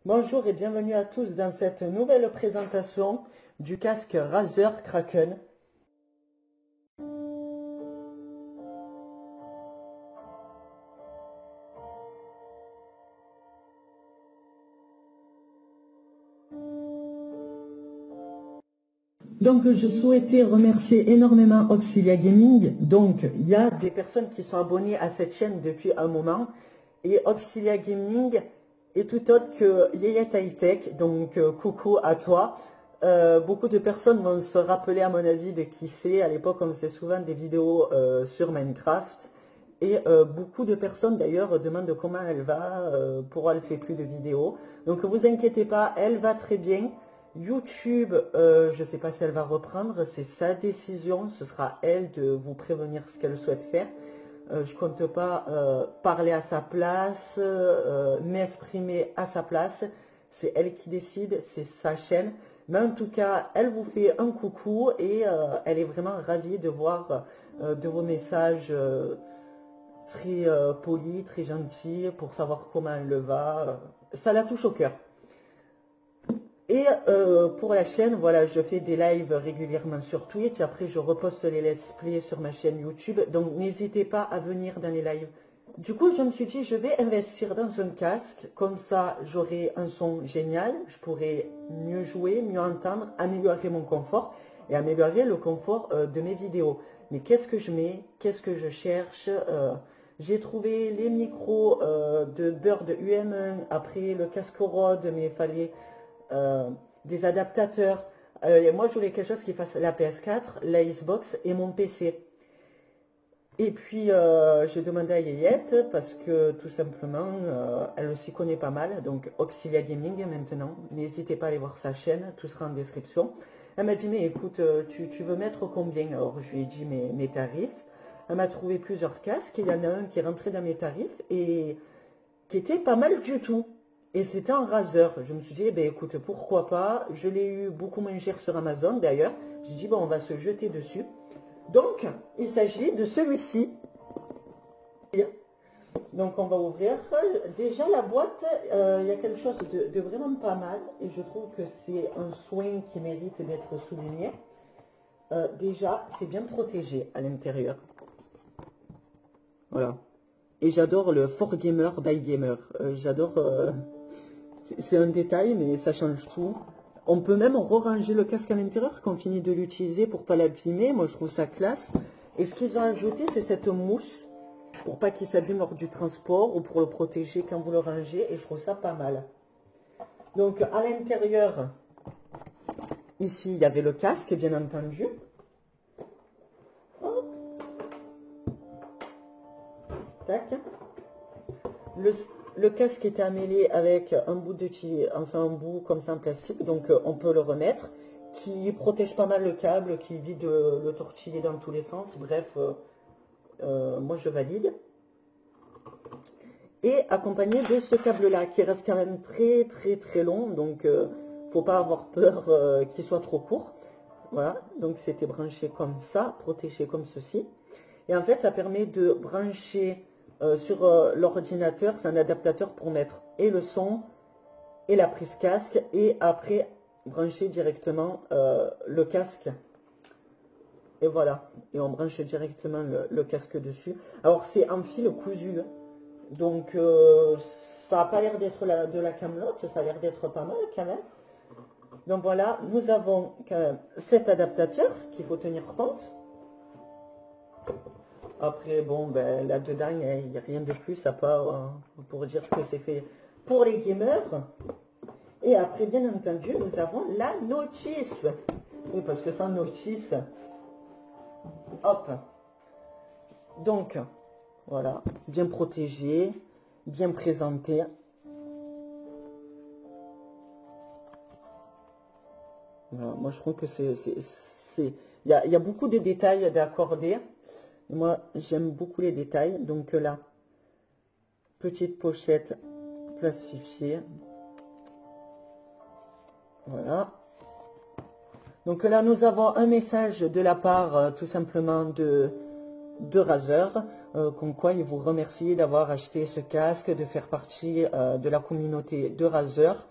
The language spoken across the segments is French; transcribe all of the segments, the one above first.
Bonjour et bienvenue à tous dans cette nouvelle présentation du casque Razer Kraken. Donc je souhaitais remercier énormément Auxilia Gaming. Donc il y a des personnes qui sont abonnées à cette chaîne depuis un moment et Auxilia Gaming est tout autre que Yayet High Tech, donc coucou à toi. Beaucoup de personnes vont se rappeler à mon avis de qui c'est. À l'époque on faisait souvent des vidéos sur Minecraft et beaucoup de personnes d'ailleurs demandent comment elle va, pourquoi elle fait plus de vidéos. Donc vous inquiétez pas, elle va très bien. YouTube, je ne sais pas si elle va reprendre, c'est sa décision, ce sera elle de vous prévenir ce qu'elle souhaite faire. Je compte pas parler à sa place, m'exprimer à sa place, c'est elle qui décide, c'est sa chaîne. Mais en tout cas, elle vous fait un coucou et elle est vraiment ravie de voir de vos messages très polis, très gentils pour savoir comment elle va. Ça la touche au cœur. Et pour la chaîne, voilà, je fais des lives régulièrement sur Twitch. Après, je reposte les let's play sur ma chaîne YouTube. Donc, n'hésitez pas à venir dans les lives. Du coup, je me suis dit, je vais investir dans un casque. Comme ça, j'aurai un son génial. Je pourrai mieux jouer, mieux entendre, améliorer mon confort et améliorer le confort de mes vidéos. Mais qu'est-ce que je mets? Qu'est-ce que je cherche? J'ai trouvé les micros de Bird UM1. Après, le casque Rode, mais il fallait... des adaptateurs. Moi, je voulais quelque chose qui fasse la PS4, la Xbox et mon PC. Et puis, j'ai demandé à Yayette parce que tout simplement, elle s'y connaît pas mal. Donc, Auxilia Gaming maintenant. N'hésitez pas à aller voir sa chaîne, tout sera en description. Elle m'a dit, mais écoute, tu veux mettre combien? Alors, je lui ai dit mes tarifs. Elle m'a trouvé plusieurs casques. Il y en a un qui est rentré dans mes tarifs et qui était pas mal du tout. Et c'était un Razer. Je me suis dit, eh ben, écoute, pourquoi pas. Je l'ai eu beaucoup moins cher sur Amazon d'ailleurs. J'ai dit, bon, on va se jeter dessus. Donc, il s'agit de celui-ci. Donc, on va ouvrir. Déjà, la boîte, il y a quelque chose de vraiment pas mal. Et je trouve que c'est un soin qui mérite d'être souligné. Déjà, c'est bien protégé à l'intérieur. Voilà. Et j'adore le For Gamer by Gamer. J'adore... c'est un détail, mais ça change tout. On peut même re-ranger le casque à l'intérieur quand on finit de l'utiliser pour pas l'abîmer. Moi, je trouve ça classe. Et ce qu'ils ont ajouté, c'est cette mousse pour pas qu'il s'abîme lors du transport ou pour le protéger quand vous le rangez. Et je trouve ça pas mal. Donc, à l'intérieur, ici, il y avait le casque, bien entendu. Hop. Tac. Le casque était amélioré avec un bout de enfin un bout comme ça en plastique, donc on peut le remettre, qui protège pas mal le câble, qui évite de le tortiller dans tous les sens. Bref, moi je valide. Et accompagné de ce câble-là, qui reste quand même très très très long, donc faut pas avoir peur qu'il soit trop court. Voilà, donc c'était branché comme ça, protégé comme ceci. Et en fait, ça permet de brancher... sur l'ordinateur, c'est un adaptateur pour mettre et le son et la prise casque et après brancher directement le casque. Et voilà, et on branche directement le casque dessus. Alors c'est en fil cousu, donc ça n'a pas l'air d'être de la camelote, ça a l'air d'être pas mal quand même. Donc voilà, nous avons quand même cet adaptateur qu'il faut tenir compte. Après, bon, ben, là-dedans, il n'y a rien de plus à part pour dire que c'est fait pour les gamers. Et après, bien entendu, nous avons la notice. Oui, parce que sans notice, hop. Donc, voilà, bien protégé, bien présenté. Voilà, moi, je trouve que il y a beaucoup de détails d'accorder. Moi, j'aime beaucoup les détails. Donc là, petite pochette plastifiée. Voilà. Donc là, nous avons un message de la part, tout simplement, de Razer. comme quoi il vous remercie d'avoir acheté ce casque, de faire partie de la communauté de Razer.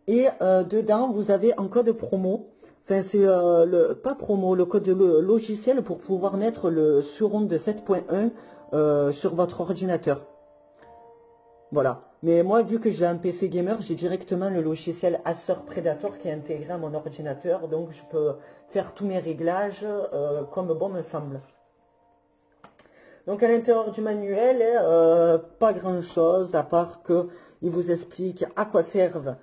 Et dedans, vous avez un code promo. Enfin, c'est pas promo, le code logiciel pour pouvoir mettre le Surround de 7.1 sur votre ordinateur. Voilà. Mais moi, vu que j'ai un PC gamer, j'ai directement le logiciel Acer Predator qui est intégré à mon ordinateur. Donc, je peux faire tous mes réglages comme bon me semble. Donc, à l'intérieur du manuel, pas grand-chose, à part que il vous explique à quoi servent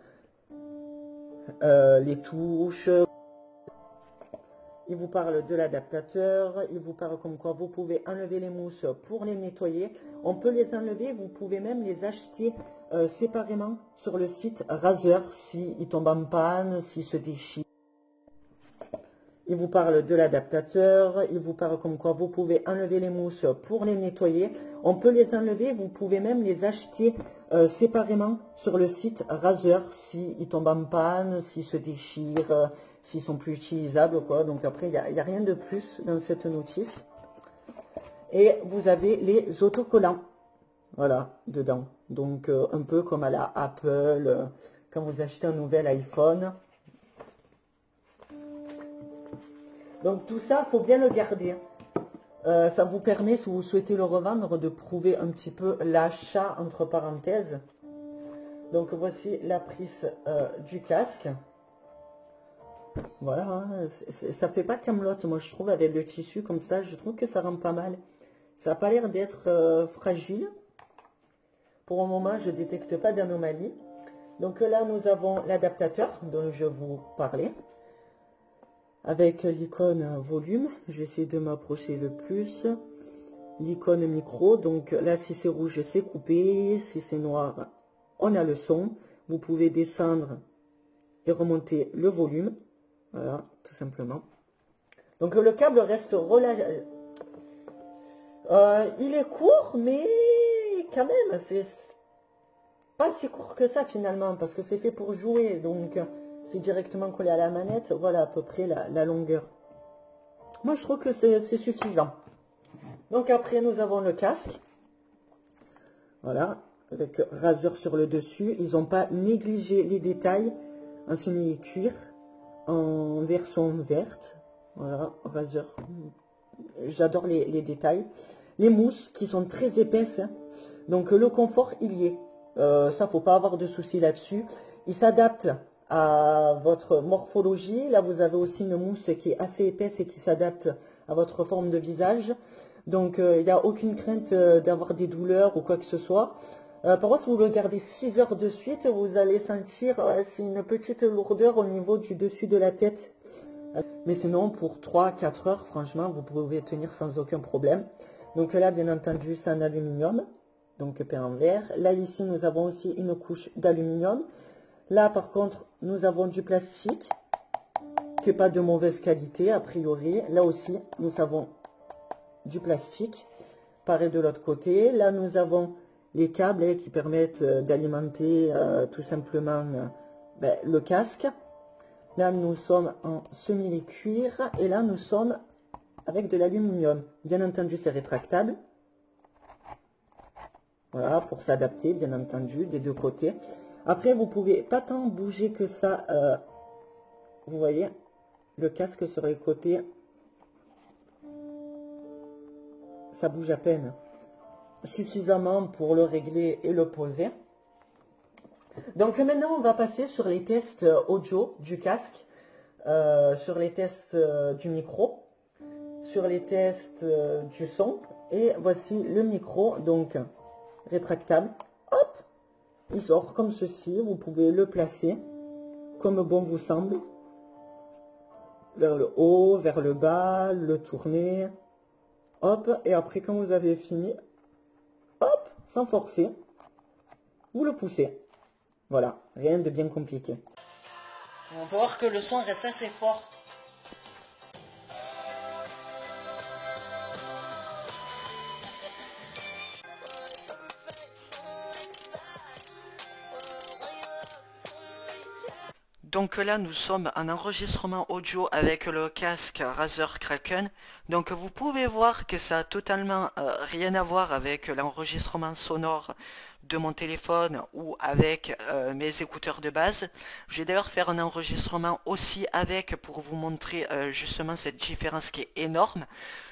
les touches. Il vous parle de l'adaptateur, il vous parle comme quoi vous pouvez enlever les mousses pour les nettoyer. On peut les enlever, vous pouvez même les acheter séparément sur le site Razer s'ils tombent en panne, s'ils se déchirent. Il vous parle de l'adaptateur, il vous parle comme quoi vous pouvez enlever les mousses pour les nettoyer. On peut les enlever, vous pouvez même les acheter séparément sur le site Razer s'ils tombent en panne, s'ils se déchirent, s'ils sont plus utilisables, quoi. Donc après, il n'y a rien de plus dans cette notice. Et vous avez les autocollants, voilà, dedans. Donc un peu comme à la Apple, quand vous achetez un nouvel iPhone. Donc tout ça, il faut bien le garder. Ça vous permet, si vous souhaitez le revendre, de prouver un petit peu l'achat entre parenthèses. Donc voici la prise du casque. Voilà, hein, ça fait pas camelote, moi je trouve, avec le tissu comme ça, je trouve que ça rend pas mal. Ça n'a pas l'air d'être fragile. Pour le moment, je ne détecte pas d'anomalie. Donc là, nous avons l'adaptateur dont je vous parlais. Avec l'icône volume, je vais essayer de m'approcher le plus. L'icône micro, donc là si c'est rouge c'est coupé, si c'est noir on a le son. Vous pouvez descendre et remonter le volume, voilà, tout simplement. Donc le câble reste relâché. Il est court, mais quand même, c'est pas si court que ça finalement, parce que c'est fait pour jouer, donc c'est directement collé à la manette. Voilà à peu près la longueur. Moi je trouve que c'est suffisant. Donc après nous avons le casque, voilà, avec Razer sur le dessus. Ils n'ont pas négligé les détails, en semi-cuir, en version verte, voilà, Razer. J'adore les détails. Les mousses qui sont très épaisses, hein. Donc le confort il y est, ça faut pas avoir de soucis là-dessus. Il s'adapte à votre morphologie. Là vous avez aussi une mousse qui est assez épaisse et qui s'adapte à votre forme de visage. Donc il n'y a aucune crainte d'avoir des douleurs ou quoi que ce soit. Par contre, si vous le gardez 6 heures de suite, vous allez sentir c'est une petite lourdeur au niveau du dessus de la tête. Mais sinon, pour 3-4 heures, franchement, vous pouvez tenir sans aucun problème. Donc là, bien entendu, c'est en aluminium, donc peint en verre. Là, ici, nous avons aussi une couche d'aluminium. Là, par contre, nous avons du plastique, qui n'est pas de mauvaise qualité, a priori. Là aussi, nous avons du plastique. Pareil de l'autre côté. Là, nous avons les câbles qui permettent d'alimenter tout simplement le casque. Là, nous sommes en semi-cuir et là, nous sommes avec de l'aluminium. Bien entendu, c'est rétractable. Voilà, pour s'adapter, bien entendu, des deux côtés. Après, vous pouvez pas tant bouger que ça. Vous voyez, le casque sur les côtés, ça bouge à peine. Suffisamment pour le régler et le poser. Donc maintenant, on va passer sur les tests audio du casque, sur les tests du micro, sur les tests du son. Et voici le micro, donc rétractable. Hop, il sort comme ceci. Vous pouvez le placer comme bon vous semble. Vers le haut, vers le bas, le tourner. Hop, et après quand vous avez fini, hop, sans forcer, vous le poussez. Voilà, rien de bien compliqué. On va voir que le son reste assez fort. Donc là, nous sommes en enregistrement audio avec le casque Razer Kraken. Donc vous pouvez voir que ça a totalement rien à voir avec l'enregistrement sonore de mon téléphone ou avec mes écouteurs de base. Je vais d'ailleurs faire un enregistrement aussi avec pour vous montrer justement cette différence qui est énorme.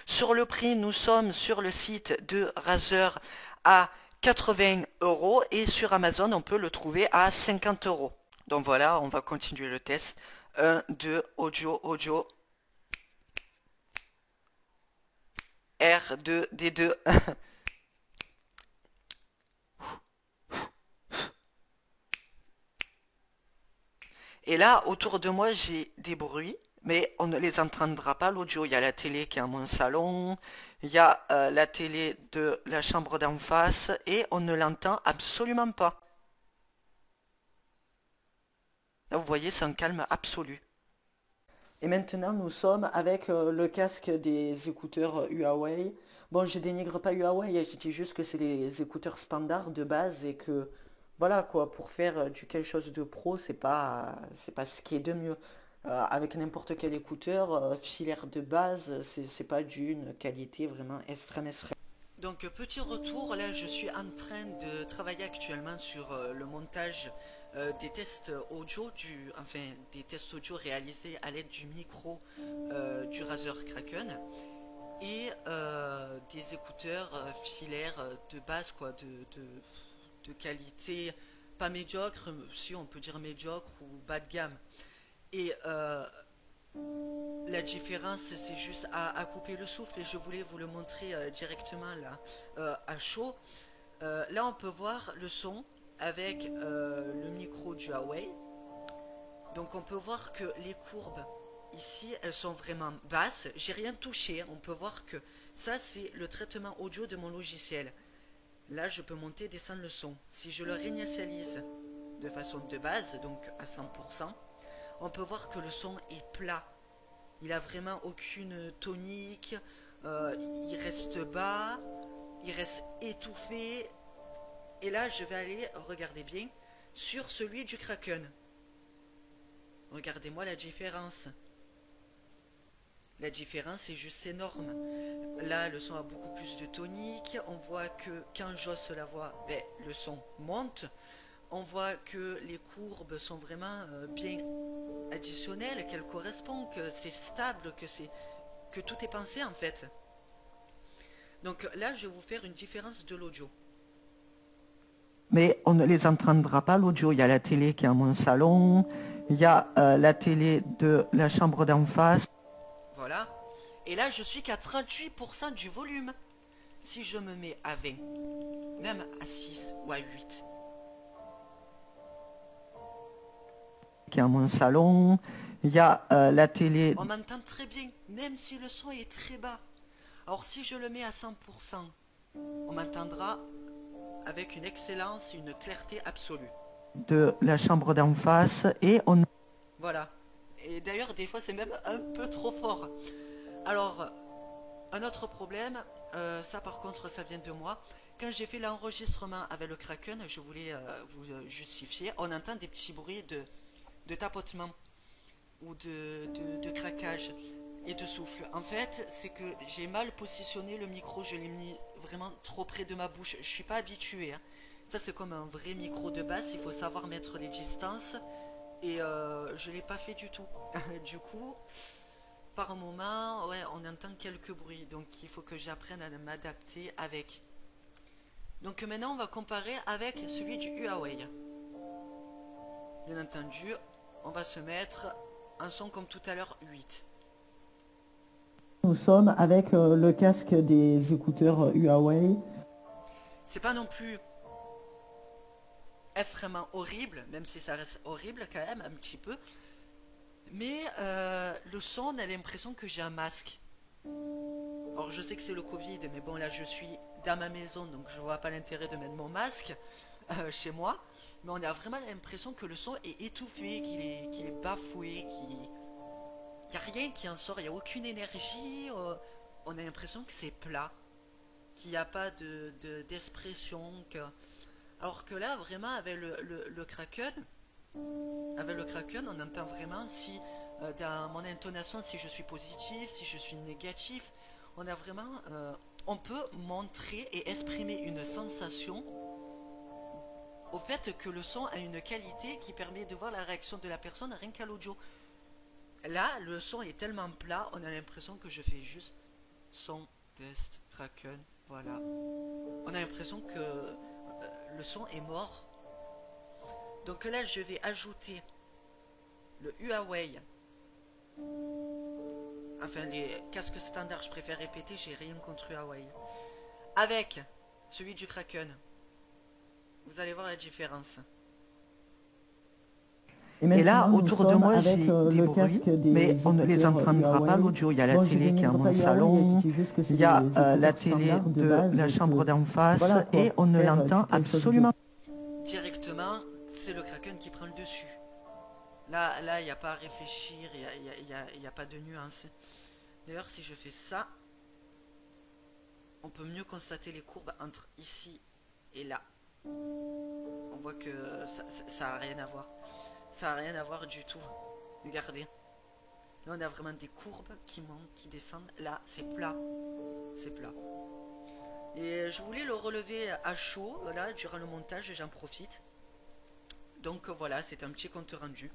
Sur le prix, nous sommes sur le site de Razer à 80 euros et sur Amazon, on peut le trouver à 50 euros. Donc voilà, on va continuer le test. Un, 2, audio, audio. R2, D2. Et là, autour de moi, j'ai des bruits, mais on ne les entendra pas, l'audio. Il y a la télé qui est à mon salon, il y a la télé de la chambre d'en face, et on ne l'entend absolument pas. Là, vous voyez, c'est un calme absolu. Et maintenant, nous sommes avec le casque des écouteurs Huawei. Bon, je dénigre pas Huawei, je dis juste que c'est les écouteurs standards de base et que, voilà quoi, pour faire du quelque chose de pro, c'est pas ce qui est de mieux. Avec n'importe quel écouteur, filaire de base, c'est pas d'une qualité vraiment extrême extrême. Donc petit retour, là je suis en train de travailler actuellement sur le montage des tests audio, enfin des tests audio réalisés à l'aide du micro du Razer Kraken et des écouteurs filaires de base quoi, de qualité pas médiocre, si on peut dire médiocre ou bas de gamme. Et la différence, c'est juste à couper le souffle et je voulais vous le montrer directement là, à chaud. Là, on peut voir le son avec le micro du Huawei. Donc, on peut voir que les courbes ici, elles sont vraiment basses. J'ai rien touché. On peut voir que ça, c'est le traitement audio de mon logiciel. Là, je peux monter et descendre le son. Si je le réinitialise de façon de base, donc à 100%, on peut voir que le son est plat. Il a vraiment aucune tonique, il reste bas, il reste étouffé. Et là, je vais aller, regardez bien, sur celui du Kraken. Regardez-moi la différence. La différence est juste énorme. Là, le son a beaucoup plus de tonique. On voit que quand j'ose la voix, ben, le son monte. On voit que les courbes sont vraiment bien additionnelles, qu'elles correspondent, que c'est stable, que tout est pensé en fait. Donc là, je vais vous faire une différence de l'audio. Mais on ne les entendra pas l'audio. Il y a la télé qui est à mon salon, il y a la télé de la chambre d'en face. Voilà. Et là, je suis qu'à 38% du volume. Si je me mets à 20, même à 6 ou à 8, qui est à mon salon, il y a la télé. On m'entend très bien, même si le son est très bas. Alors si je le mets à 100%, on m'entendra avec une excellence et une clarté absolue. De la chambre d'en face et on... Voilà. Et d'ailleurs, des fois, c'est même un peu trop fort. Alors, un autre problème, ça par contre, ça vient de moi. Quand j'ai fait l'enregistrement avec le Kraken, je voulais vous justifier, on entend des petits bruits de tapotement ou de craquage et de souffle. En fait, c'est que j'ai mal positionné le micro, je l'ai mis vraiment trop près de ma bouche. Je suis pas habitué, hein. Ça, c'est comme un vrai micro de basse, il faut savoir mettre les distances. Et je l'ai pas fait du tout. Du coup, par moment, ouais, on entend quelques bruits. Donc, il faut que j'apprenne à m'adapter avec. Donc maintenant, on va comparer avec celui du Huawei. Bien entendu, on va se mettre un son comme tout à l'heure 8. Nous sommes avec le casque des écouteurs Huawei. C'est pas non plus extrêmement horrible, même si ça reste horrible quand même, un petit peu. Mais le son, on a l'impression que j'ai un masque. Alors je sais que c'est le Covid, mais bon là je suis dans ma maison, donc je vois pas l'intérêt de mettre mon masque chez moi. Mais on a vraiment l'impression que le son est étouffé, qu'il est bafoué, qu'il n'y a rien qui en sort, il n'y a aucune énergie. On a l'impression que c'est plat, qu'il n'y a pas d'expression. Alors que là, vraiment, avec le Kraken, Avec le Kraken, on entend vraiment si dans mon intonation, si je suis positif, si je suis négatif. On a vraiment, on peut montrer et exprimer une sensation au fait que le son a une qualité qui permet de voir la réaction de la personne rien qu'à l'audio. Là, le son est tellement plat, on a l'impression que je fais juste son, test, Kraken, voilà. On a l'impression que le son est mort. Donc là, je vais ajouter le Huawei. Enfin, les casques standards, je préfère répéter, j'ai rien contre Huawei. Avec celui du Kraken. Vous allez voir la différence. Et là, maintenant, nous autour de sommes moi, avec j'ai des le bruits, casque des mais on ne les écouteurs entendra pas Huawei. l'audio. Il y a la Bon, je vais télé qui est dans mettre mon Huawei, salon, je dis juste que c'est il y a des la écouteurs télé standards de de base la et chambre que d'en face voilà quoi, et on pour ne faire l'entend quelque chose de absolument directement. C'est le Kraken qui prend le dessus. Là, il n'y a pas à réfléchir, il n'y a pas de nuance. D'ailleurs, si je fais ça, on peut mieux constater les courbes entre ici et là. On voit que ça a rien à voir. Ça a rien à voir du tout. Regardez. Là, on a vraiment des courbes qui montent, qui descendent. Là, c'est plat. C'est plat. Et je voulais le relever à chaud, là, durant le montage, j'en profite. Donc voilà, c'est un petit compte rendu.